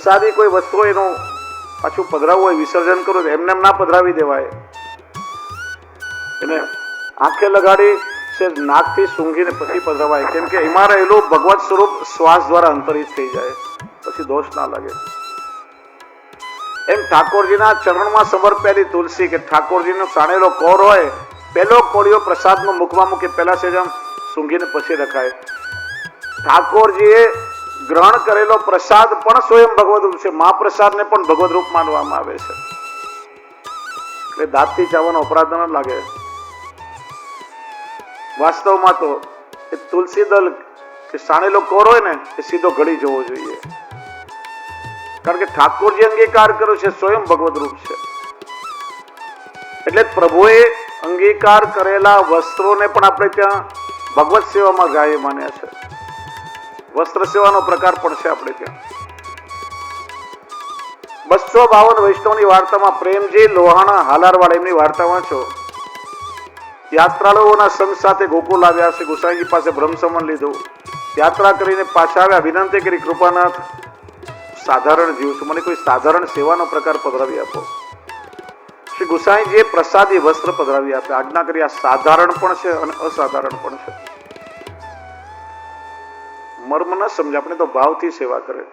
પ્રસાદી કોઈ વસ્તુ એનું પાછું પધરાવવું હોય, વિસર્જન કરવું હોય, એમને એમ ના પધરાવી દેવાય. એને આંખે લગાડી છે નાકથી સૂંઘીને પછી પધરાવાય, કેમ કે એમાં રહેલું ભગવત સ્વરૂપ શ્વાસ દ્વારા અંતરિત થઈ જાય, પછી દોષ ના લાગે. એમ ઠાકોરજીના ચરણમાં સમર્પેલી તુલસી કે ઠાકોરજીનો સાણેલો કોર હોય, પહેલો કોળિયો પ્રસાદમાં મુખમાં મૂકી પહેલા છે જેમ સૂંઘીને પછી રખાય. ઠાકોરજીએ ગ્રહણ કરેલો પ્રસાદ પણ સ્વયં ભગવત રૂપ છે. મહાપ્રસાદને પણ ભગવત રૂપ માનવામાં આવે છે. એટલે દાંતથી ચાવવાનો અપરાધ ન લાગે. વાસ્તવમાં તો એ તુલસી દલ કે સાણેલો કોર હોય ને એ સીધો ગળી જવો જોઈએ, કારણ કે ઠાકોરજી અંગીકાર કર્યો છે, સ્વયં ભગવત રૂપ છે. એટલે પ્રભુએ અંગીકાર કરેલા વસ્ત્રોને પણ આપણે ત્યાં ભગવત સેવામાં ગાય માન્યા છે. વસ્ત્ર સેવાનો પ્રકાર પણ છે આપણે ત્યાં. 252 વૈષ્ણવની વાર્તામાં પ્રેમજી લોહાણા હાલારવાડ એમની વાર્તા વાંચો. યાત્રાળુઓના સંઘ સાથે ગોકુળ આવ્યા છે. ગુસાઈજી પાસે બ્રહ્મસમન લીધું, યાત્રા કરીને પાછા આવ્યા, વિનંતી કરી, કૃપાનાથ સાધારણ જીવ છું, મને કોઈ સાધારણ સેવાનો પ્રકાર પધરાવી આપો. શ્રી ગુસાઈજીએ પ્રસાદી વસ્ત્ર પધરાવી આપે, આજ્ઞા કરી. આ સાધારણ પણ છે અને અસાધારણ પણ છે. મર્મ ન સમજે, આપણે તો ભાવથી સેવા કરે.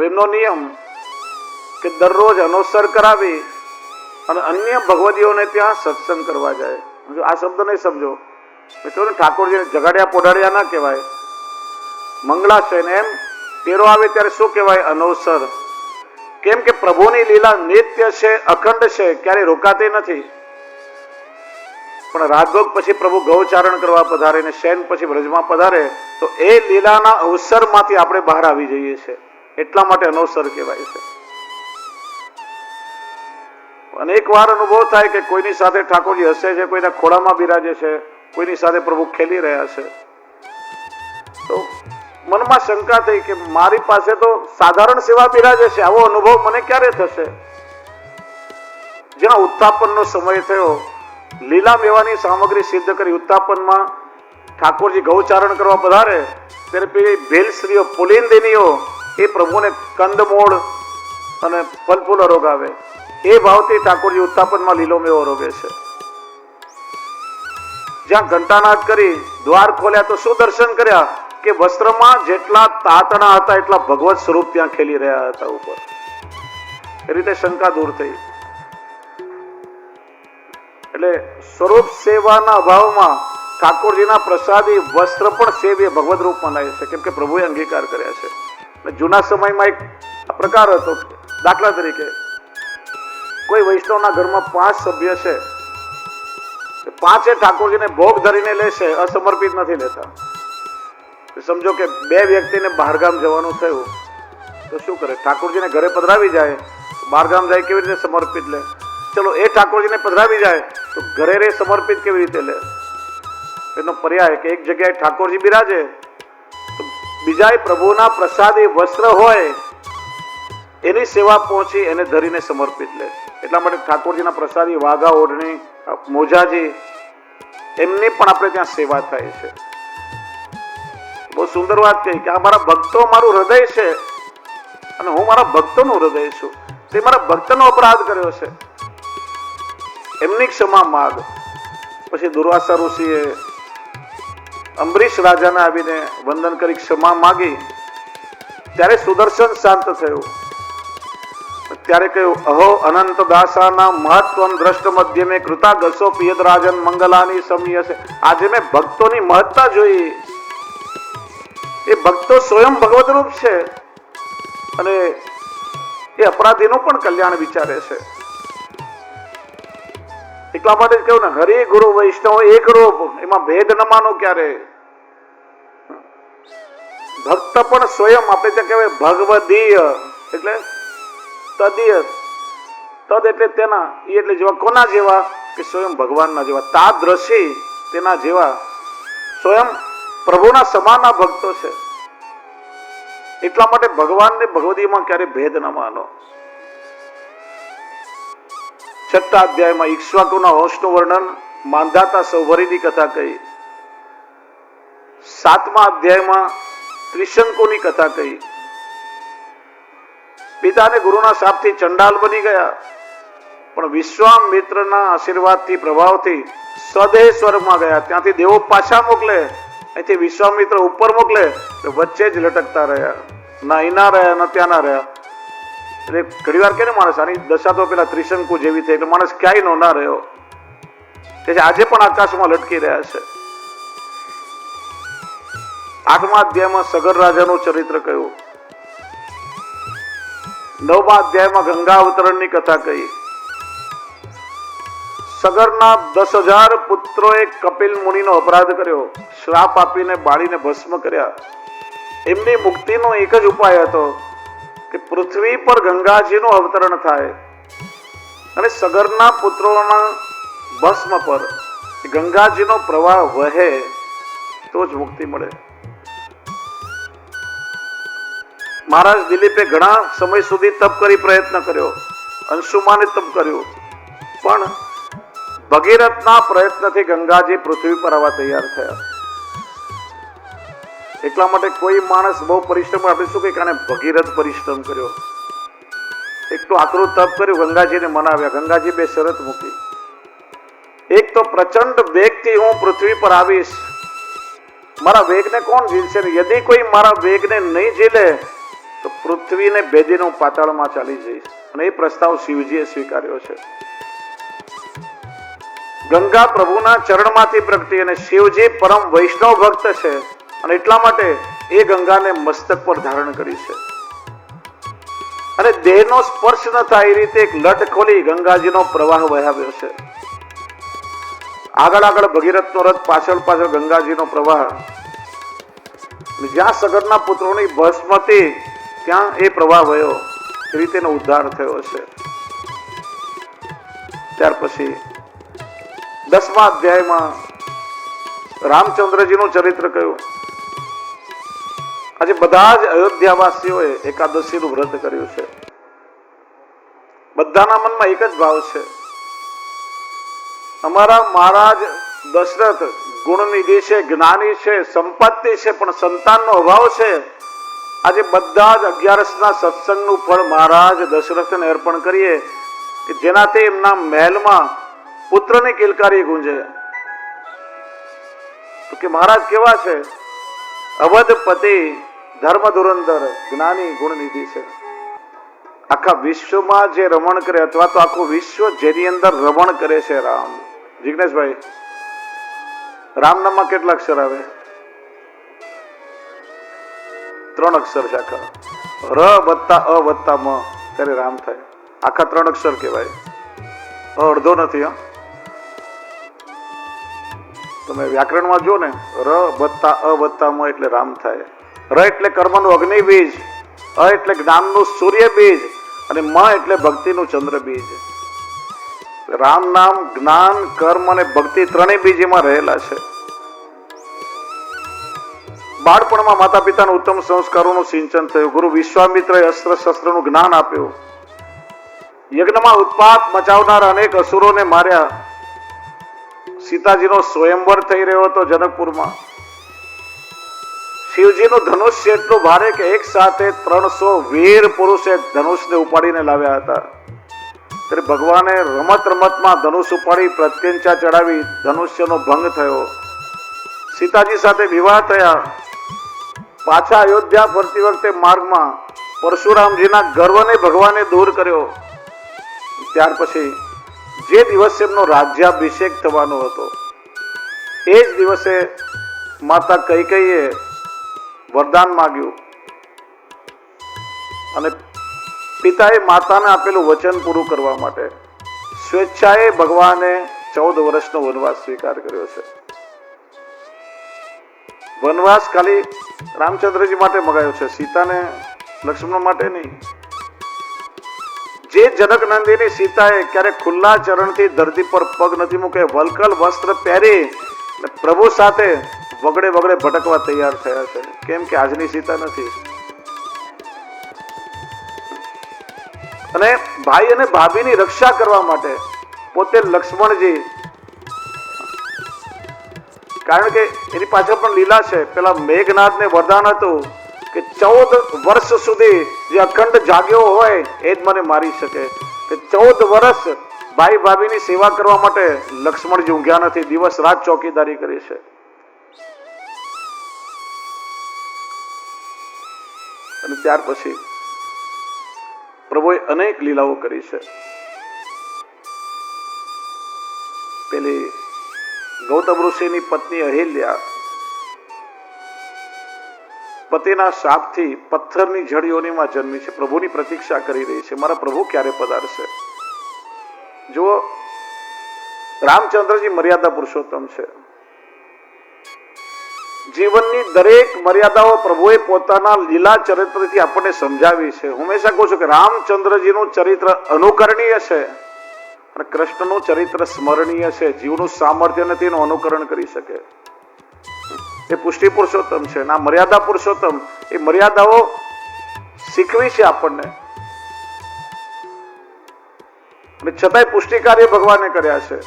એમનો નિયમ કે દરરોજ અનુસર કરાવી અને અન્ય ભગવદીઓને ત્યાં સત્સંગ કરવા જાય. આ શબ્દ નહીં સમજો મિત્રો, ઠાકોરજીને જગાડ્યા પોઢાડ્યા ના કહેવાય, મંગળાશય ને એમ તેરો આવે ત્યારે શું કહેવાય? અનોસર. કેમ કે પ્રભુની લીલા નિત્ય છે, અખંડ છે, ક્યારે રોકાતી નથી. પણ રાજભોગ પછી પ્રભુ ગૌચારણ કરવા પધારે ને શયન પછી વ્રજમાં પધારે તો એ લીલાના અવસરમાંથી આપણે બહાર આવી જઈએ છીએ, એટલા માટે અનોસર કહેવાય છે. અનેક વાર અનુભવ થાય કે કોઈની સાથે ઠાકોરજી હસે છે, કોઈના ખોળામાં બિરાજે છે, કોઈની સાથે પ્રભુ ખેલી રહ્યા છે, તો મનમાં શંકા થઈ કે મારી પાસે તો સાધારણ સેવા બિરાજે છે, આવો અનુભવ મને ક્યારે થશે? જેના ઉત્થાપનનો સમય થયો, લીલા મેવાની સામગ્રી સિદ્ધ કરી ઉત્થાપનમાં ઠાકોરજી ગૌચારણ કરવા પધારે ત્યારે પેલી ભેલ સ્ત્રીઓ પુલિંદિનીઓ એ પ્રભુને કંદમૂળ અને ફલફૂલ રોગાવે. એ ભાવથી ઠાકોરજી ઉત્થાપનમાં લીલો મેવો રોગે છે. જ્યાં ઘંટાનાદ કરી દ્વાર ખોલ્યા તો શું દર્શન કર્યા કે વસ્ત્રમાં જેટલા તાતણા હતા એટલા ભગવત સ્વરૂપ ત્યાં ખેલી રહ્યા હતા ઉપર. એ રીતે શંકા દૂર થઈ. એટલે સ્વરૂપ સેવાના અભાવમાં ઠાકોરજીના પ્રસાદી વસ્ત્ર પણ સેવ્ય ભગવત રૂપ મનાય છે, કેમ કે પ્રભુએ અંગીકાર કર્યા છે. એટલે જૂના સમયમાં એક પ્રકાર હતો. દાખલા તરીકે કોઈ વૈષ્ણવના ઘરમાં 5 સભ્ય છે, 5 ઠાકોરજીને ભોગ ધરીને લેશે, અસમર્પિત નથી લેતા. સમજો કે 2 વ્યક્તિને બહારગામ જવાનું થયું તો શું કરે? ઠાકોરજીને ઘરે પધરાવી જાય, બહારગામ જાય કેવી રીતે સમર્પિત લે? ચલો એ ઠાકોરજીને પધરાવી જાય તો ઘરે રે સમર્પિત કેવી રીતે લે? એનો પર્યાય કે એક જગ્યાએ ઠાકોરજી બિરાજે તો બીજા પ્રભુના પ્રસાદી વસ્ત્ર હોય એની સેવા પહોંચી એને ધરીને સમર્પિત લે. એટલા માટે ઠાકોરજીના પ્રસાદી વાઘા, ઓઢણી, મોજાજી એમની પણ આપણે ત્યાં સેવા થાય છે. બહુ સુંદર વાત કહી કે આ મારા ભક્તો મારું હૃદય છે અને હું મારા ભક્તોનું હૃદય છું. તે મારા ભક્તનો અપરાધ કર્યો છે, એમની ક્ષમા માગ. પછી દુર્વાસા ઋષિએ અંબરીશ રાજાને આવીને વંદન કરી ક્ષમા માગી ત્યારે સુદર્શન શાંત થયું. ત્યારે કહ્યું, અહો અનંત દાસાના મહત્વમ દ્રષ્ટ મધ્યમે કૃતા ગસો પિયદ રાજન મંગલાની સમીયસે. આજે મેં ભક્તોની મહત્તા જોઈ. એ ભક્તો સ્વયં ભગવત રૂપ છે અને એ અપરાધીનું પણ કલ્યાણ વિચારે છે. એટલા માટે જ કહ્યું ને, હરિ ગુરુ વૈષ્ણવ એક રૂપ, એમાં ભેદ ન માનો ક્યારે. ભક્ત પણ સ્વયં, આપણે ત્યાં કહેવાય ભગવદીય એટલે તદીય. તદ એટલે તેના, એ એટલે જેવા કોના જેવા કે સ્વયં ભગવાનના જેવા. તાદ્રશી તેના જેવા, સ્વયં પ્રભુના સમાનના ભક્તો છે. એટલા માટે ભગવાનને ભગવદીમાં ક્યારે ભેદ ન માનો. 6થા અધ્યાયમાં ઈક્ષ્વાકુના વંશનું વર્ણન, માંધાતા સૌભરીની કથા કહી. 7મા અધ્યાયમાં ત્રિશંકુની કથા કહી. પિતા અને ગુરુના શાપથી ચંડાલ બની ગયા, પણ વિશ્વામિત્રના આશીર્વાદથી પ્રભાવથી સ્વદેહ સ્વર્ગમાં ગયા. ત્યાંથી દેવો પાછા મોકલે, અહીંથી વિશ્વામિત્ર ઉપર મોકલે, વચ્ચે જ લટકતા રહ્યા, ના અહીંના રહ્યા ના ત્યાંના રહ્યા. એટલે ઘણી વાર કે ને માણસ આની દશા તો પેલા ત્રિશંકુ જેવી થઈ, એટલે માણસ ક્યાંય નો ના રહ્યો, કે આજે પણ આકાશમાં લટકી રહ્યા છે. 8મા અધ્યાયમાં સગર રાજાનું ચરિત્ર કહ્યું, 9મા અધ્યાયમાં ગંગા અવતરણની કથા કહી. સગરના 10,000 પુત્રોએ કપિલ મુનિનો અપરાધ કર્યો, શ્રાપ આપીને બાળીને ભસ્મ કર્યા. એમની મુક્તિનો એક જ ઉપાય હતો કે પૃથ્વી પર ગંગાજીનું અવતરણ થાય અને સગરના પુત્રોના ભસ્મ પર ગંગાજીનો પ્રવાહ વહે તો જ મુક્તિ મળે. મહારાજ દિલીપે ઘણા સમય સુધી તપ કરી પ્રયત્ન કર્યો, અંશુમાને તપ કર્યું, પણ ભગીરથના પ્રયત્નથી ગંગાજી પૃથ્વી પર આવવા તૈયાર થયા. એટલા માટે કોઈ માણસ બહુ પરિશ્રમ, આપણે શું કહીએ કે ભગીરથ પરિશ્રમ કર્યો. એક તો આકરું તપ કર્યું, ગંગાજીને મનાવ્યા. ગંગાજી 2 શરત મૂકી. એક તો પ્રચંડ વેગથી હું પૃથ્વી પર આવીશ, મારા વેગને કોણ ઝીલશે? યદિ કોઈ મારા વેગને નહીં ઝીલે તો પૃથ્વીને ભેદીને હું પાતાળમાં ચાલી જઈશ. અને એ પ્રસ્તાવ શિવજીએ સ્વીકાર્યો છે. ગંગા પ્રભુના ચરણમાંથી પ્રગટી અને શિવજી પરમ વૈષ્ણવ ભક્ત છે અને એટલા માટે એ ગંગાને મસ્તક પર ધારણ કરી છે. અને દેહનો સ્પર્શ ન થાય એ રીતે એક લટ ખોલી ગંગાજીનો પ્રવાહ વહાવ્યો છે. આગળ આગળ ભગીરથનો રથ, પાછળ પાછળ ગંગાજીનો પ્રવાહ. જ્યાં સગરના પુત્રોની ભસ્મ હતી ત્યાં એ પ્રવાહ વયો, એ રીતે એનો ઉદ્ધાર થયો છે. ત્યાર પછી 10મા અધ્યાયમાં રામચંદ્રજીનું ચરિત્ર કહ્યું. આજે બધા જ અયોધ્યાવાસીઓએ એકાદશીનું વ્રત કર્યું છે. બધાના મનમાં એક જ ભાવ છે, અમારા મહારાજ દશરથ ગુણનિધિ છે, જ્ઞાની છે, સંપત્તિ છે, પણ સંતાનનો અભાવ છે. આજે બધા જ 11ના સત્સંગનું ફળ મહારાજ દશરથને અર્પણ કરીએ કે જેનાથી એમના મહેલમાં પુત્રની કિલકારી ગુંજે. તો કે મહારાજ કેવા છે? અવધપતિ, ધર્મ ધુરંધર, જ્ઞાની, ગુણનિધિ છે. આખા વિશ્વમાં જે રમણ કરે, અથવા તો આખું વિશ્વ જેની અંદર રમણ કરે છે રામ. જિગ્નેશભાઈ, રામ નામમાં કેટલા અક્ષર આવે? 3 અક્ષર છે આખા. ર વત્તા અ વત્તા મ ત્યારે રામ થાય. આખા 3 અક્ષર કહેવાય, અડધો નથી. હા, તમે વ્યાકરણમાં જો ને, ર વત્તા અ વત્તા મ એટલે રામ થાય. ર એટલે કર્મનું અગ્નિ બીજ, અ એટલે જ્ઞાનનું સૂર્ય બીજ અને મ એટલે ભક્તિનું ચંદ્ર બીજ. રામ નામ જ્ઞાન, કર્મ અને ભક્તિ ત્રણેય બીજ એમાં રહેલા છે. બાળપણમાં માતા પિતાના ઉત્તમ સંસ્કારોનું સિંચન થયું. ગુરુ વિશ્વામિત્રએ અસ્ત્ર શસ્ત્રનું જ્ઞાન આપ્યું. યજ્ઞમાં ઉત્પાત મચાવનાર અનેક અસુરોને માર્યા. સીતાજીનો સ્વયંવર થઈ રહ્યો હતો જનકપુરમાં. શિવજીનું ધનુષ્ય એટલું ભારે કે એક સાથે 300 વીર પુરુષે ધનુષને ઉપાડીને લાવ્યા હતા. ત્યારે ભગવાને રમત રમતમાં ધનુષ ઉપાડી પ્રત્યંચા ચડાવી ધનુષ્યનો ભંગ થયો. સીતાજી સાથે વિવાહ થયા. પાછા અયોધ્યા ફરતી વખતે માર્ગમાં પરશુરામજીના ગર્વને ભગવાને દૂર કર્યો. ત્યાર પછી જે દિવસે એમનો રાજ્યાભિષેક થવાનો હતો એ જ દિવસે માતા કૈકેયીએ વરદાન માંગ્યું અને પિતાએ માતાને આપેલું વચન પૂરું કરવા માટે સ્વેચ્છાએ ભગવાને 14 વર્ષનો વનવાસ સ્વીકાર કર્યો છે. વનવાસ ખાલી રામચંદ્રજી માટે મગાયો છે, સીતાને લક્ષ્મણ માટે નહીં. જે જનક નંદિની સીતાએ ક્યારે ખુલ્લા ચરણથી ધરતી પર પગ નથી મૂકે, વલકલ વસ્ત્ર પહેરી પ્રભુ સાથે વગડે વગડે ભટકવા તૈયાર થયા છે. કેમ કે આજની સીતા નથી. અને ભાઈ અને ભાભીની રક્ષા કરવા માટે પોતે લક્ષ્મણજી, કારણ કે એની પાછળ પણ લીલા છે. પેલા મેઘનાથને વરદાન હતું કે 14 વર્ષ સુધી જે અખંડ જાગ્યો હોય એ જ મને મારી શકે. કે 14 વર્ષ ભાઈ ભાભીની સેવા કરવા માટે લક્ષ્મણજી ઊંઘ્યા નથી, દિવસ રાત ચોકીદારી કરી છે. અને ત્યાર પછી પ્રભુએ અનેક લીલાઓ કરી છે. પેલી ગૌતમ ઋષિની પત્ની અહિલ્યા પતિના શાપથી પથ્થરની જડીઓનીમાં જન્મી છે. પ્રભુની પ્રતીક્ષા કરી રહી છે, મારા પ્રભુ ક્યારે પધારશે. જુઓ, રામચંદ્રજી મર્યાદા પુરુષોત્તમ છે. જીવનની દરેક મર્યાદાઓ પ્રભુએ પોતાના લીલા ચરિત્રથી આપણને સમજાવી છે. હું હંમેશા કહું છું કે રામચંદ્રજીનું ચરિત્ર અનુકરણીય છે અને કૃષ્ણનું ચરિત્ર સ્મરણીય છે. જીવનું સામર્થ્ય નથી એનું અનુકરણ કરી શકે. એ પુષ્ટિ પુરુષોત્તમ છે, ના મર્યાદા પુરુષોત્તમ. એ મર્યાદાઓ શીખવી છે આપણને, અને છતાંય પુષ્ટિ કાર્ય ભગવાને કર્યા છે.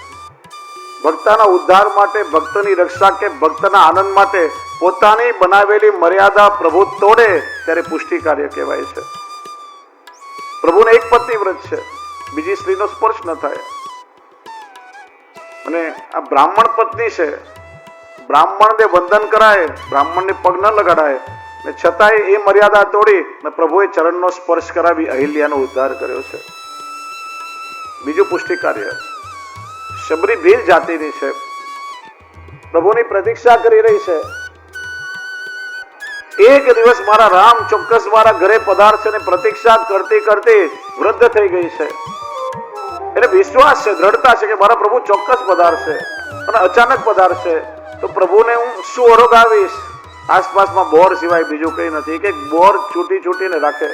ભક્તના ઉદ્ધાર માટે, ભક્તની રક્ષા કે ભક્તના આનંદ માટે પોતાની બનાવેલી મર્યાદા પ્રભુ તોડે ત્યારે પુષ્ટિ કાર્ય કહેવાય છે. પ્રભુને એક પત્ની વ્રત છે, બીજી સ્ત્રીનો સ્પર્શ ન થાય. અને આ બ્રાહ્મણ પત્ની છે, બ્રાહ્મણને વંદન કરાય, બ્રાહ્મણને પગ ન લગાડાય, ને છતાંય એ મર્યાદા તોડી ને પ્રભુએ ચરણનો સ્પર્શ કરાવી અહિલ્યાનો ઉદ્ધાર કર્યો છે. બીજું પુષ્ટિ કાર્ય શબરી ભીલ જાતિની છે, પ્રભુની પ્રતીક્ષા કરી રહી છે. એક દિવસ મારા રામ ચોક્કસ મારા ઘરે પધારશે ને પ્રતીક્ષા કરતી કરતી વૃદ્ધ થઈ ગઈ છે. એને વિશ્વાસ છે, દ્રઢતા છે કે મારા પ્રભુ ચોક્કસ પધારશે, અને અચાનક પધારશે તો પ્રભુને હું શું ઓળગાવીશ. આસપાસમાં બોર સિવાય બીજું કઈ નથી કે બોર છૂટીને રાખે.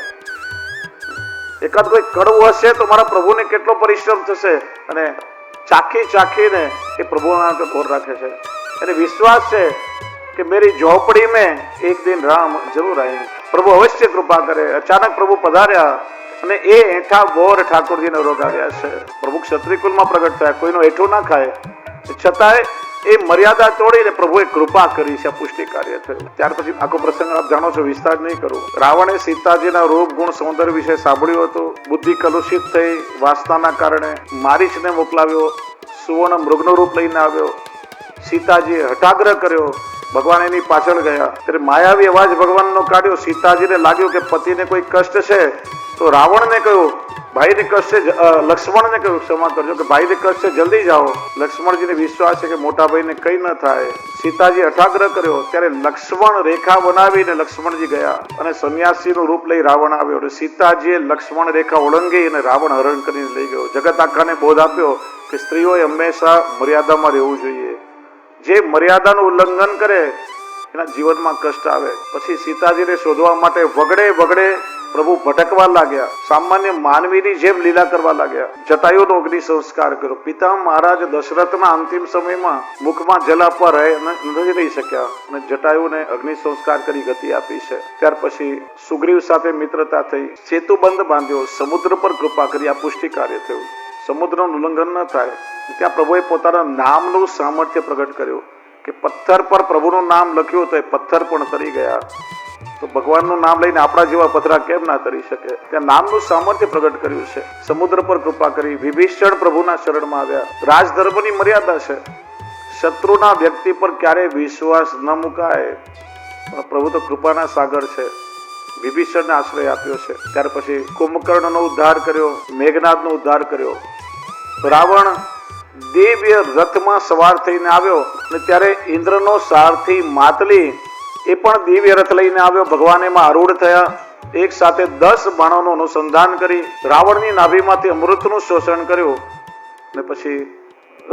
એકાદ કોઈ કડવું હશે તો મારા પ્રભુને કેટલો પરિશ્રમ થશે, અને ચાખીને એ પ્રભુના બોર રાખે છે. એને વિશ્વાસ છે કે મેરી ઝોપડી में एक दिन राम जरूर आएंगे. પ્રભુ અવશ્ય કૃપા કરે. અચાનક પ્રભુ પધાર્યા અને એ એઠા બોર ઠાકોરજીને રોગાવ્યા છે. પ્રભુ ક્ષત્રિકુલમાં પ્રગટ થયા, કોઈનો એઠું ના ખાય, છતાંય એ મર્યાદા તોડીને પ્રભુએ કૃપા કરી છે. પુષ્ટિ કાર્ય થયું. ત્યાર પછી આખો પ્રસંગ આપ જાણો છો, વિસ્તાર નહીં કરું. રાવણે સીતાજીના રૂપ ગુણ સૌંદર્ય વિશે સાંભળ્યું હતું. બુદ્ધિ કલુષિત થઈ વાસનાના કારણે મારીચને મોકલાવ્યો, સુવર્ણ મૃગનું રૂપ લઈને આવ્યો. સીતાજીએ હઠાગ્રહ કર્યો, ભગવાન એની પાછળ ગયા. ત્યારે માયાવી અવાજ ભગવાનનો કાઢ્યો. સીતાજીને લાગ્યું કે પતિને કોઈ કષ્ટ છે, તો રાવણને કહ્યું, ભાઈને કષ્ટ છે, લક્ષ્મણને કહ્યું, ક્ષમા કરજો, કે ભાઈને કષ્ટ છે, જલ્દી જાઓ. લક્ષ્મણજીને વિશ્વાસ છે કે મોટા ભાઈને કઈ ન થાય. સીતાજી હઠાગ્રહ કર્યો, ત્યારે લક્ષ્મણ રેખા બનાવીને લક્ષ્મણજી ગયા, અને સંન્યાસીનું રૂપ લઈ રાવણ આવ્યો. અને સીતાજીએ લક્ષ્મણ રેખા ઓળંગી અને રાવણ હરણ કરીને લઈ ગયો. જગત આખાને બોધ આપ્યો કે સ્ત્રીઓએ હંમેશા મર્યાદામાં રહેવું જોઈએ. જે મર્યાદાનું ઉલ્લંઘન કરે એના જીવનમાં કષ્ટ આવે. પછી સીતાજીને શોધવા માટે વગડે પ્રભુ ભટકવા લાગ્યા. સામાન્ય માનવીની જેમ લીલા કરવા લાગ્યા. જટાયુનો અગ્નિ સંસ્કાર કર્યો. પિતા મહારાજ દશરથના અંતિમ સમયમાં મુખમાં જલ આપવા નથી રહી શક્યા, અને જટાયુને અગ્નિ સંસ્કાર કરી ગતિ આપી છે. ત્યાર પછી સુગ્રીવ સાથે મિત્રતા થઈ, સેતુબંધ બાંધ્યો, સમુદ્ર પર કૃપા કરી. આ પુષ્ટિ કાર્ય થયું. સમુદ્રનું ઉલ્લંઘન ન થાય. ત્યાં પ્રભુએ પોતાના નામનું સામર્થ્ય પ્રગટ કર્યું કે પથ્થર પર પ્રભુનું નામ લખ્યું તો એ પથ્થર પણ તરી ગયા. તો ભગવાનનું નામ લઈને આપણા જેવા પથરા કેમ ના તરી શકે? ત્યાં નામનું સામર્થ્ય પ્રગટ કર્યું છે. સમુદ્ર પર કૃપા કરી. વિભીષણ પ્રભુના શરણમાં આવ્યા. રાજધર્મની મર્યાદા છે. શત્રુના વ્યક્તિ પર ક્યારેય વિશ્વાસ ન મુકાય. પ્રભુ તો કૃપાના સાગર છે. વિભીષણને આશ્રય આપ્યો છે. ત્યાર પછી કુંભકર્ણનો ઉદ્ધાર કર્યો, મેઘનાદનો ઉદ્ધાર કર્યો. રાવણ દિવ્ય રથમાં સવાર થઈને આવ્યો, અને ત્યારે ઇન્દ્રનો સારથી માતલી એ પણ દિવ્ય રથ લઈને આવ્યો. ભગવાન એમાં આરૂઢ થયા. એક સાથે 10 બાણોનું અનુસંધાન કરી રાવણની નાભીમાંથી અમૃતનું શોષણ કર્યું, અને પછી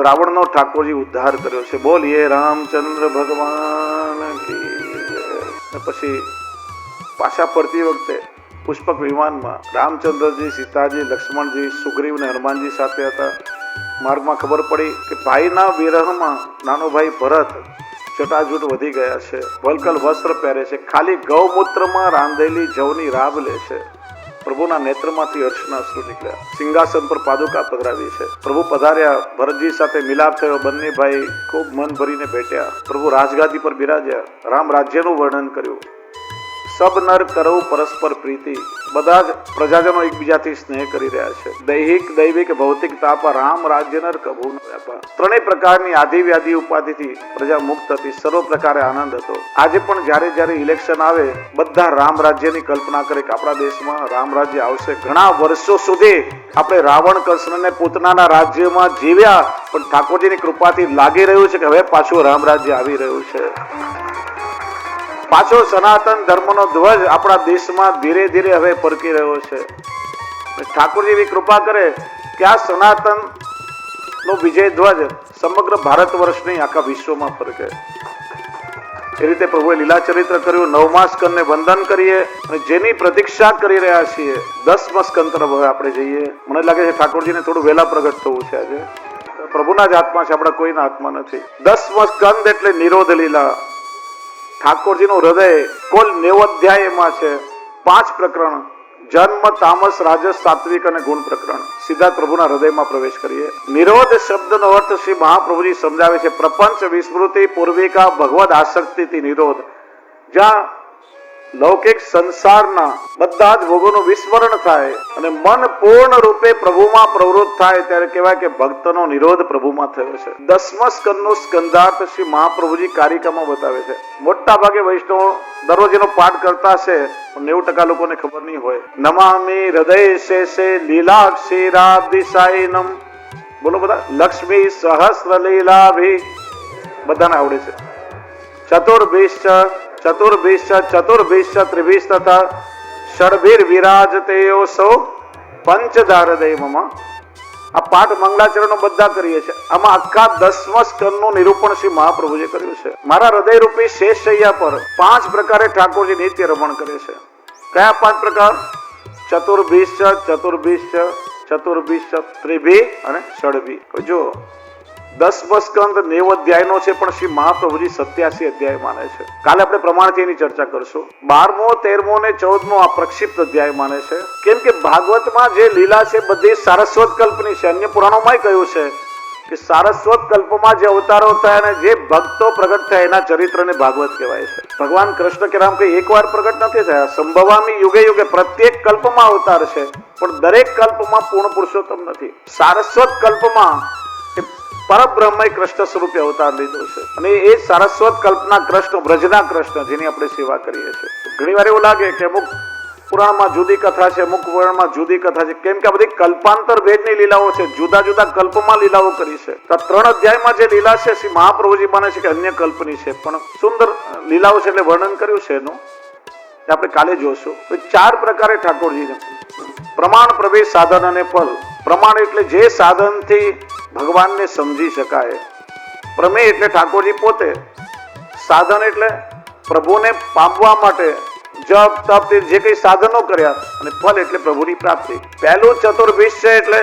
રાવણનો ઠાકોરજી ઉદ્ધાર કર્યો છે. બોલીએ રામચંદ્ર ભગવાન કી જય. પછી પાછા ફરતી વખતે પુષ્પક વિમાનમાં રામચંદ્રજી, સીતાજી, લક્ષ્મણજી, સુગ્રીવ અને હનુમાનજી સાથે હતા. માર્ગમાં ખબર પડી કે ભાઈના વિરહમાં નાનો ભાઈ ભરત જટાજૂટ વધી ગયા છે. વલકલ વસ્ત્ર પહેરે છે, ખાલી ગૌમૂત્રમાં રાંધેલી જવની રાબ લે છે. પ્રભુના નેત્રમાંથી હર્ષના અશ્રુ નીકળ્યા. સિંહાસન પર પાદુકા પધરાવી છે. પ્રભુ પધાર્યા. ભરતજી સાથે મિલાપ થયો. બંને ભાઈ ખૂબ મન ભરીને બેઠ્યા. પ્રભુ રાજગાદી પર બિરાજ્યા. રામ રાજ્યનું વર્ણન કર્યું. સબ નર કરો પરસ્પર પ્રીતિ, બધા જ પ્રજાજનો એકબીજાથી સ્નેહ કરી રહ્યા છે. દૈહિક દૈવિક ભૌતિક તાપા રામ રાજ્ય નર કભુ ન વ્યાપા. ત્રણેય પ્રકારની આધિ વ્યાધિ ઉપાધિથી પ્રજા મુક્ત હતી, સર્વ પ્રકારે આનંદ હતો. આજે પણ જ્યારે જ્યારે ઇલેક્શન આવે બધા રામ રાજ્યની કલ્પના કરે કે આપણા દેશમાં રામ રાજ્ય આવશે. ઘણા વર્ષો સુધી આપણે રાવણ કૃષ્ણને પૂતનાના રાજ્યમાં જીવ્યા, પણ ઠાકોરજીની કૃપાથી લાગી રહ્યું છે કે હવે પાછું રામ રાજ્ય આવી રહ્યું છે. પાછો સનાતન ધર્મનો ધ્વજ આપણા દેશમાં ધીરે ધીરે હવે ફરકી રહ્યો છે. ઠાકોરજી એવી કૃપા કરે કે આ સનાતન નો વિજય ધ્વજ સમગ્ર ભારત વર્ષ નહીં આખા વિશ્વમાં ફરકે. એ રીતે પ્રભુએ લીલા ચરિત્ર કર્યું. 9મા સ્કંદને વંદન કરીએ અને જેની પ્રતીક્ષા કરી રહ્યા છીએ 10મા સ્કંદ તરફ હવે આપણે જઈએ. મને લાગે છે ઠાકોરજીને થોડું વહેલા પ્રગટ થવું છે. આજે પ્રભુના જ હાથમાં છે, આપણા કોઈના હાથમાં નથી. 10મો સ્કંદ એટલે નિરોધ લીલા. ઠાકોરજીનું હૃદય કુલ 90 અધ્યાયમાં છે. 5 પ્રકરણ, જન્મ, તામસ, રાજસ, સાત્વિક અને ગુણ પ્રકરણ. સીધા પ્રભુના હૃદયમાં પ્રવેશ કરીએ. નિરોધ શબ્દનો અર્થ શ્રી મહાપ્રભુજી સમજાવે છે પ્રપંચ વિસ્મૃતિ પૂર્વિકા ભગવદ આસક્તિથી નિરોધ. જ્યાં લૌકિક સંસારના બધા જ ભોગોનું વિસ્મરણ થાય અને મન પૂર્ણ રૂપે પ્રભુમાં પ્રવૃત્ત થાય ત્યારે કહેવાય કે ભક્તનો નિરોધ પ્રભુમાં થયો છે. 10મા સ્કંદનો સ્કંદાર્થ શ્રી મહાપ્રભુજી કારિકામાં બતાવે છે. મોટા ભાગે વૈષ્ણવ દરરોજ એનો પાઠ કરતા છે, પણ 90% લોકોને ખબર નહીં હોય. નમામિ હૃદય શેષે લીલાક્ષીરાદિશાયનમ. બોલો બધા. લક્ષ્મી સહસ્ર લીલાભી. બધાને આવડે છે. ચતુર્ભિશ્ચ ત્રિભિશ્ચ તથા ષડભીર વિરાજતેયો સૌ પંચધારદયમાં. આ પાઠ મંગલાચરણો બધા કરીએ છીએ. આમાં આખા 10મા સ્કંદનું નિરૂપણ શ્રી મહાપ્રભુએ કર્યું છે. મારા હૃદય રૂપી શેષ શૈયા પર 5 પ્રકારે ઠાકોરજી નિત્ય રમણ કરે છે. કયા 5 પ્રકાર? ચતુર્ભિશ્ચ ત્રિભી અને ષડભી. જો 10મો સ્કંદ 90 અધ્યાયનો છે, પણ શ્રી મહાપ્રભુજી 87 અધ્યાય માને છે. કાલે આપણે પ્રમાણથી એની ચર્ચા કરશું. 12મો 13મો અને 14મો આ પ્રક્ષિપ્ત અધ્યાય માને છે. કેમ કે ભાગવતમાં જે લીલા છે બધી સારસ્વત કલ્પની છે. અન્ય પુરાણોમાં કહ્યું છે કે સારસ્વત કલ્પમાં જે અવતારો થયા અને જે ભક્તો પ્રગટ થયા એના ચરિત્રને ભાગવત કહેવાય છે. ભગવાન કૃષ્ણ કે રામ કઈ એકવાર પ્રગટ નથી થયા. સંભવામી યુગે યુગે પ્રત્યેક કલ્પમાં અવતાર છે, પણ દરેક કલ્પમાં પૂર્ણ પુરુષોત્તમ નથી. સારસ્વત કલ્પમાં પરબ્રહ્મએ કૃષ્ણ સ્વરૂપે અવતાર લીધો છે અને એ સારસ્વત કલ્પના કૃષ્ણ, બ્રજના કૃષ્ણ, જેની આપણે સેવા કરીએ છીએ. ઘણી વાર એવું લાગે કે અમુક પુરાણમાં જુદી કથા છે, અમુક પુરાણમાં જુદી કથા છે. કેમ કે આ બધી કલ્પાંતર ભેદની લીલાઓ છે. જુદા જુદા કલ્પમાં લીલાઓ કરી છે. તો 3 અધ્યાયમાં જે લીલા છે શ્રી મહાપ્રભુજી માને છે કે અન્ય કલ્પની છે, પણ સુંદર લીલાઓ છે એટલે વર્ણન કર્યું છે એનું આપણે કાલે જોશું. 4 પ્રકારે ઠાકોરજી પ્રમાણ, પ્રવેશ, સાધન અને ફલ. પ્રમાણ એટલે જે સાધનથી ભગવાનને સમજી શકાય. પ્રમેય એટલે ઠાકોરજી પોતે. સાધન એટલે પ્રભુને પામવા માટે જપ તપ જે કઈ સાધનો કર્યા, અને ફલ એટલે પ્રભુની પ્રાપ્તિ. પહેલું ચતુર્ભિશ્ચ એટલે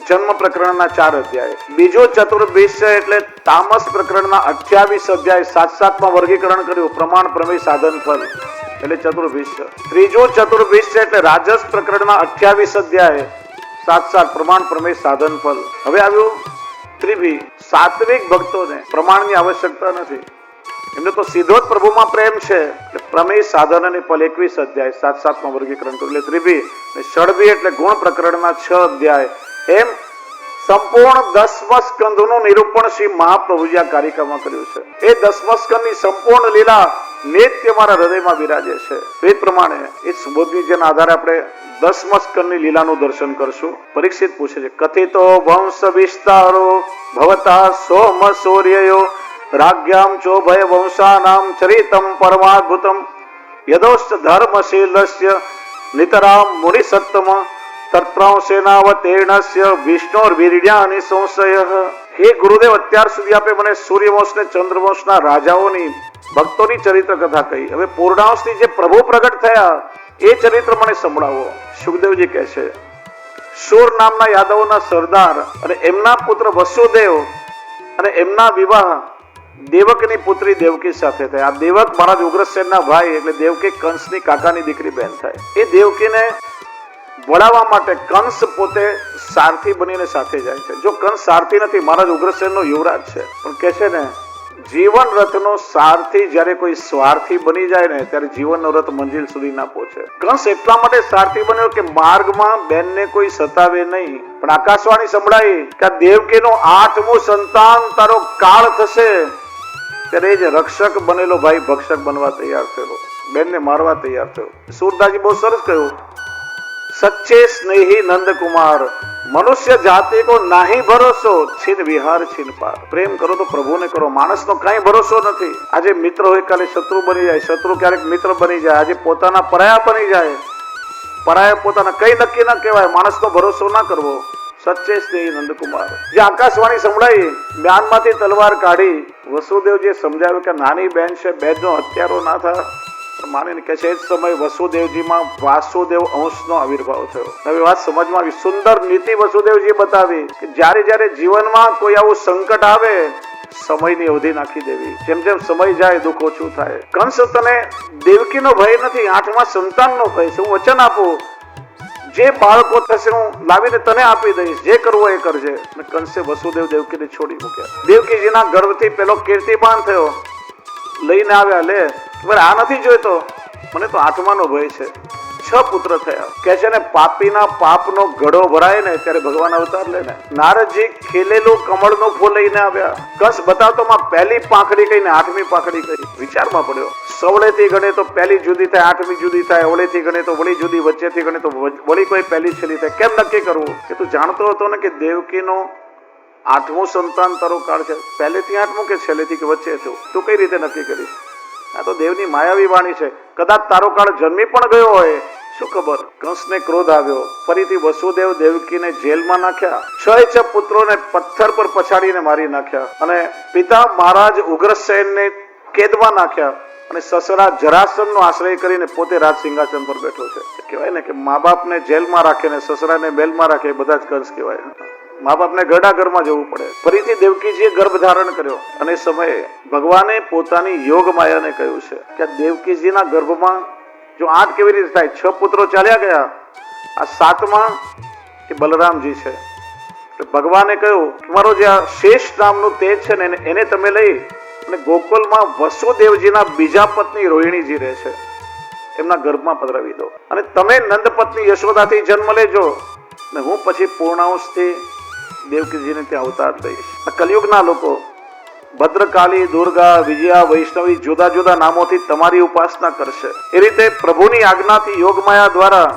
જન્મ પ્રકરણના 4 અધ્યાય. બીજું ચતુર્ભિશ્ચ એટલે તામસ પ્રકરણના 28 અધ્યાય 7-7માં વર્ગીકરણ કર્યું. પ્રમાણ, પ્રમેય, સાધન, ફલ એટલે ચતુર્ભિશ્ચ. ત્રીજું ચતુર્ભિશ્ચ એટલે રાજસ પ્રકરણના 28 અધ્યાય 7-7 પ્રમાણ, પ્રમેય, સાધન, ફલ. હવે આવ્યું ત્રિભી. સાત્વિક ભક્તોને પ્રમાણની આવશ્યકતા નથી. એમને તો સીધો જ પ્રભુમાં પ્રેમ છે. પ્રમેય, સાધન અને ફલ 21 અધ્યાય 7-7માં વર્ગીકરણ કર્યું એટલે ત્રિભી. ષડભી એટલે ગુણ પ્રકરણના 6 અધ્યાય. એમ સંપૂર્ણ 10મા સ્કંદનું નિરૂપણ શ્રી મહાપ્રભુજી આ કારિકામાં કર્યું છે. એ 10મા સ્કંદની સંપૂર્ણ લીલા નિત્ય મારા હૃદયમાં બિરાજે છે. એ પ્રમાણે એ સુબોધનીજીના આધારે આપણે 10મા સ્કંદની લીલાનું દર્શન કરશું. પરીક્ષિત પૂછે છે કથિતો વંશ વિસ્તારો ભવતા સોમ સૂર્યયો રાજ્યામ ચોભય વંશાનામ ચરિતમ પરમાદ્ભુતમ યદોશ્ચ ધર્મશીલસ્ય નિતરામ મુનિ સત્તમ તત્રાંશેનાવતેર્ણસ્ય વિષ્ણોર્વીર્યાનિ સંશયઃ. હે ગુરુદેવ, અત્યાર સુધી આપે મને સૂર્યવંશ ને ચંદ્રવંશના રાજાઓની ભક્તોની ચરિત્ર કથા કહી. હવે પૂર્ણાંશથી જે પ્રભુ પ્રગટ થયા એ ચરિત્ર મને સંભળાવો. સુખદેવજી કહે છે શૂર નામના યાદવોના સરદાર અને એમના પુત્ર વસુદેવ અને એમના વિવાહ દેવકની પુત્રી દેવકી સાથે થાય. આ દેવક મહારાજ ઉગ્રસેનના ભાઈ એટલે દેવકી કંસની કાકાની દીકરી બહેન થાય. એ દેવકીને વળાવવા માટે કંસ પોતે સારથી બનીને સાથે જાય છે. જો કંસ સારથી નથી, મહારાજ ઉગ્રસેનનો યુવરાજ છે, પણ કહે છે ને જીવન રથનો સારથી જ્યારે કોઈ સ્વાર્થી બની જાય ને ત્યારે જીવનનો રથ મંજિલ સુધી ના પહોંચે. કંસ એટલા માટે સારથી બન્યો કે માર્ગમાં બેનને કોઈ સતાવે નહીં. પણ આકાશવાણી સંભળાઈ કે દેવકીનું 8મું સંતાન તારો કાળ થશે ત્યારે એ જ રક્ષક બનેલો ભાઈ ભક્ષક બનવા તૈયાર થયેલો, બેનને મારવા તૈયાર થયો. સુરદાસજી બહુ સરસ કહ્યું, સચ્ચે સ્નેહી નંદકુમાર મનુષ્ય જાતિ કો નાહી ભરોસો, છીન વિહાર છીન પાર. પ્રેમ કરો તો પ્રભુને કરો, માણસનો કઈ ભરોસો નથી. આજે મિત્ર હોય કાલે શત્રુ બની જાય, શત્રુ ક્યારેક મિત્ર બની જાય, આજે પોતાના પરાયા બની જાય, પરાયા પોતાના કઈ નક્કી ના કહેવાય. માણસનો ભરોસો ના કરવો. સચ્ચે સ્નેહી નંદકુમાર. જે આકાશવાણી સંભળાઈ, મ્યાનમાંથી તલવાર કાઢી વસુદેવજીએ સમજાવ્યું કે નાની બેન છે, બેનનો હત્યારો ના થાય. માનીને કે છે એ જ સમય વસુદેવજીમાં વાસુદેવ અંશનો આવિર્ભાવ થયો. હવે વાત સમજમાં આવી. સુંદર નીતિ વસુદેવજી બતાવી કે જ્યારે જ્યારે જીવનમાં કોઈ આવું સંકટ આવે, સમયની અવધિ નાખી દેવી. જેમ જેમ સમય જાય દુઃખ ઓછું થાય. કંસ તને દેવકીનો ભય નથી, 8મા સંતાનનો ભય છે. હું વચન આપું, જે બાળકો થશે હું લાવીને તને આપી દઈશ, જે કરવું એ કરજે. કંસે વસુદેવ દેવકીને છોડી મૂક્યા. દેવકીજીના ગર્ભથી પેલો કીર્તિમાન થયો, લઈને આવ્યા. લે આ નથી જોઈતો, મને તો 8માનો ભય છે. 6 પુત્ર થયા. કે છે ને પાપીના પાપનો ઘડો ભરાય ને ત્યારે ભગવાન અવતાર લે ને. નારદજી ખીલેલું કમળનું ફૂલ લઈને આવ્યા. કંસ બતાવતો માં પહેલી પાંખડી કહીને 8મી પાંખડી કહી. વિચારમાં પડ્યો, સવળેથી ગણે તો પહેલી જુદી થાય, 8મી જુદી થાય, અવળેથી ગણે તો વળી જુદી, વચ્ચેથી ગણે તો વળી કોઈ પહેલી છેલ્લી થાય. કેમ નક્કી કરવું? કે તું જાણતો હતો ને કે દેવકીનો 8મું સંતાન તારો કાળ છે, પહેલેથી 8મું કે છેલ્લેથી કે વચ્ચે થયું, તું કઈ રીતે નક્કી કરીશ? આ તો દેવની માયાવી વાણી છે. કદાચ તારો કાળ જન્મી પણ ગયો હોય, શું ખબર. કંસને ક્રોધ આવ્યો, ફરીથી વસુદેવ દેવકીને જેલમાં નાખ્યા. 6 પુત્રોને પથ્થર પર પછાડીને મારી નાખ્યા અને પિતા મહારાજ ઉગ્રસેનને કેદમાં નાખ્યા અને સસરા જરાસનનો આશ્રય કરીને પોતે રાજ સિંહાસન પર બેઠો છે. કહેવાય ને કે મા બાપને જેલમાં રાખે ને સસરાને બેલમાં રાખે, બધા જ કંસ કહેવાય. મા બાપને ગરડા ઘરમાં જવું પડે. ફરીથી દેવકીજીએ ગર્ભ ધારણ કર્યો અને સમયે ભગવાને પોતાની યોગ માયાને કહ્યું છે કે દેવકીજીના ગર્ભમાં જો 8 કેવી રીતે થાય? 6 પુત્રો ચાલ્યા ગયા, આ 7મા એ બલરામજી છે. ભગવાને કહ્યું કે મારો જે શેષ નામનું તેજ છે ને એને તમે લઈ અને ગોકુલમાં વસુદેવજીના બીજા પત્ની રોહિણીજી રહે છે, એમના ગર્ભમાં પધરાવી દો અને તમે નંદ પત્ની યશોદાથી જન્મ લેજો ને હું પછી પૂર્ણાંશથી દેવકીજીને ત્યાં અવતાર દઈશ. આ કલિયુગના લોકો ભદ્રકાલી, દુર્ગા, વિજયા, વૈષ્ણવી જુદા જુદા નામોથી તમારી ઉપાસના કરશે. એ રીતે પ્રભુની આજ્ઞાથી યોગમાયા દ્વારા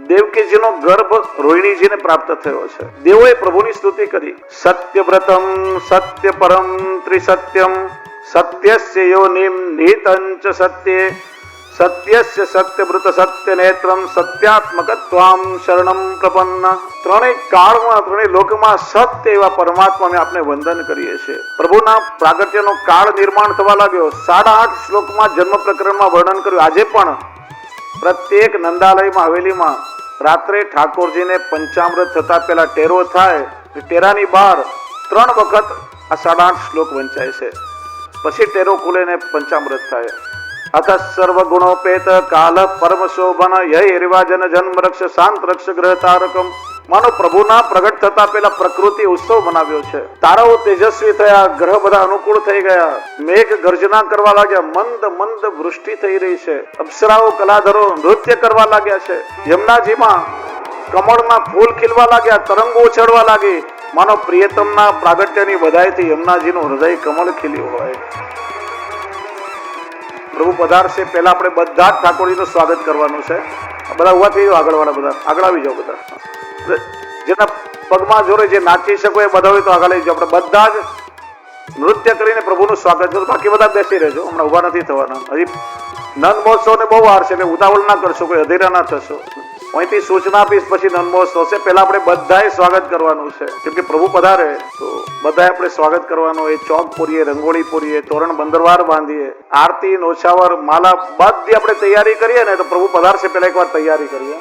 દેવકીજીનો ગર્ભ રોહિણીજીને પ્રાપ્ત થયો છે. દેવોએ પ્રભુની સ્તુતિ કરી. સત્યવ્રતમ સત્ય પરમ ત્રિસત્યમ સત્યસ્ય યોનિમ નિહિતંચ સત્યે સત્યસ્ય સત્યવ્રત સત્ય નેત્રમ સત્યાત્મકત્વામ શરણમ પ્રપન્ન. ત્રણેય કાળમાં, ત્રણેય લોકમાં સત્ય એવા પરમાત્માને આપણે વંદન કરીએ છીએ. પ્રભુના પ્રાગટ્યનો કાળ નિર્માણ થવા લાગ્યો. 8.5 શ્લોકમાં જન્મ પ્રકરણમાં વર્ણન કર્યું. આજે પણ પ્રત્યેક નંદાલયમાં, હવેલીમાં રાત્રે ઠાકોરજીને પંચામૃત થતા પહેલા ટેરો થાય, ટેરાની બહાર 3 વખત આ 8.5 શ્લોક વંચાય છે. પછી ટેરો ખુલે ને પંચામૃત થાય. અથ સર્વ ગુણોપેત કાલ પરમ શોભન યહ એરિવાજન જન્મ રક્ષ શાંત રક્ષ ગ્રહ તારકમ. માનો પ્રભુના પ્રગટ થતા પહેલા પ્રકૃતિ ઉત્સવ મનાવ્યો છે. તારાઓ તેજસ્વી થયા, ગ્રહ બધા અનુકૂળ થઈ ગયા, મેઘ ગર્જના કરવા લાગ્યા, મંદ મંદ વૃષ્ટિ થઈ રહી છે, અપ્સરાઓ કલાધરો નૃત્ય કરવા લાગ્યા છે, યમુનાજીમાં કમળના ફૂલ ખીલવા લાગ્યા, તરંગો ઉછળવા લાગી. માનો પ્રિયતમના પ્રાગટ્યની બધાઈથી યમુનાજીનું હૃદય કમળ ખીલ્યું હોય. પ્રભુ પધારશે પહેલા આપણે બધા જ ઠાકોરજીનું સ્વાગત કરવાનું છે. બધા ઉભા થઈ જાઓ, આગળ વાળા બધા આગળ આવી જાઓ. બધા જેના પગમાં જોરે જે નાચી શકો એ બધા હોય તો આગળ આવી જાઓ. આપણે બધા જ નૃત્ય કરીને પ્રભુનું સ્વાગત કરો. બાકી બધા બેસી રહેજો, હમણાં ઉભા નથી થવાના. હજી નંદ મહોત્સવ ને બહુ વાર છે, એટલે ઉતાવળ ના કરશો, કોઈ અધીરા ના થશો. અહીંથી સૂચના આપીશ, પછી નંદ મહોત્સવ છે. પહેલા આપણે બધાએ સ્વાગત કરવાનું છે, કેમ કે પ્રભુ પધારે તો બધાએ આપણે સ્વાગત કરવાનું. એ ચોક પૂરીએ, રંગોળી પૂરીએ, તોરણ બંદરવાર બાંધીએ, આરતી, નોછાવર, માલા બધી આપણે તૈયારી કરીએ ને તો પ્રભુ પધારશે પહેલા એકવાર તૈયારી કરીએ.